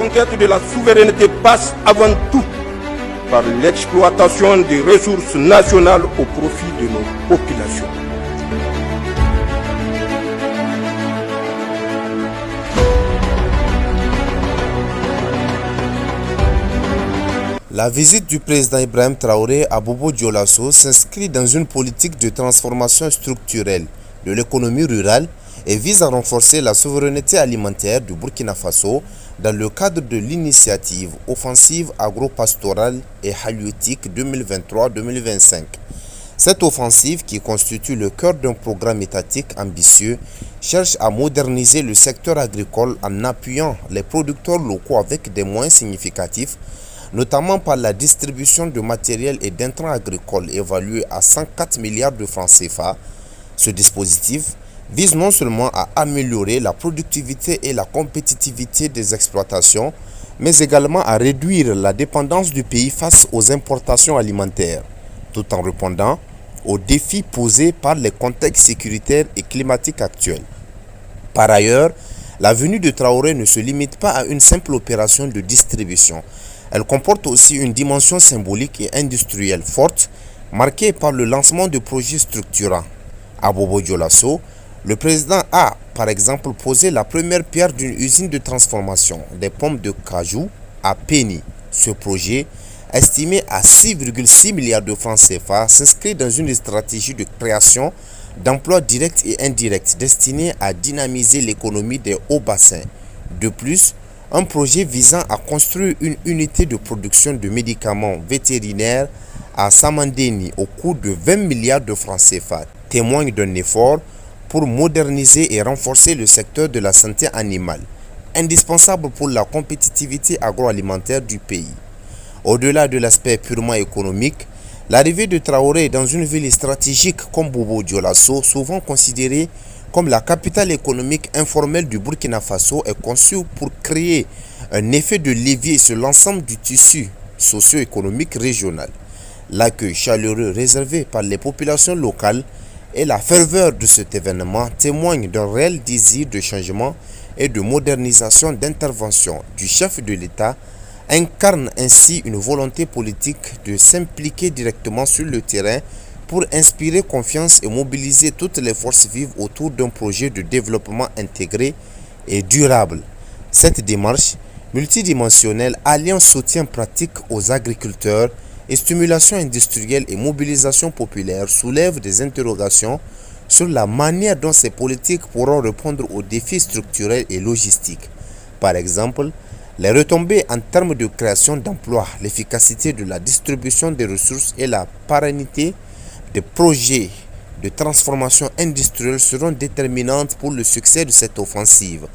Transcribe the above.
conquête de la souveraineté passe avant tout par l'exploitation des ressources nationales au profit de nos populations. La visite du président Ibrahim Traoré à Bobo Dioulasso s'inscrit dans une politique de transformation structurelle de l'économie rurale et vise à renforcer la souveraineté alimentaire du Burkina Faso dans le cadre de l'initiative offensive agro-pastorale et halieutique 2023-2025. Cette offensive, qui constitue le cœur d'un programme étatique ambitieux, cherche à moderniser le secteur agricole en appuyant les producteurs locaux avec des moyens significatifs, notamment par la distribution de matériel et d'intrants agricoles évalués à 104 milliards de francs CFA. Ce dispositif vise non seulement à améliorer la productivité et la compétitivité des exploitations, mais également à réduire la dépendance du pays face aux importations alimentaires, tout en répondant aux défis posés par les contextes sécuritaires et climatiques actuels. Par ailleurs, la venue de Traoré ne se limite pas à une simple opération de distribution. Elle comporte aussi une dimension symbolique et industrielle forte, marquée par le lancement de projets structurants. À Bobo Dioulasso, le président a, par exemple, posé la première pierre d'une usine de transformation des pommes de cajou à Péni. Ce projet, estimé à 6,6 milliards de francs CFA, s'inscrit dans une stratégie de création d'emplois directs et indirects destinée à dynamiser l'économie des hauts bassins. De plus, un projet visant à construire une unité de production de médicaments vétérinaires à Samandéni au coût de 20 milliards de francs CFA témoigne d'un effort pour moderniser et renforcer le secteur de la santé animale, indispensable pour la compétitivité agroalimentaire du pays. Au-delà de l'aspect purement économique, l'arrivée de Traoré dans une ville stratégique comme Bobo Dioulasso, souvent considérée comme la capitale économique informelle du Burkina Faso, est conçue pour créer un effet de levier sur l'ensemble du tissu socio-économique régional. L'accueil chaleureux réservé par les populations locales et la ferveur de cet événement témoignent d'un réel désir de changement et de modernisation d'intervention du chef de l'État, incarne ainsi une volonté politique de s'impliquer directement sur le terrain pour inspirer confiance et mobiliser toutes les forces vives autour d'un projet de développement intégré et durable. Cette démarche multidimensionnelle alliant soutien pratique aux agriculteurs et stimulation industrielle et mobilisation populaire soulève des interrogations sur la manière dont ces politiques pourront répondre aux défis structurels et logistiques. Par exemple, les retombées en termes de création d'emplois, l'efficacité de la distribution des ressources et la pérennité des projets de transformation industrielle seront déterminantes pour le succès de cette offensive.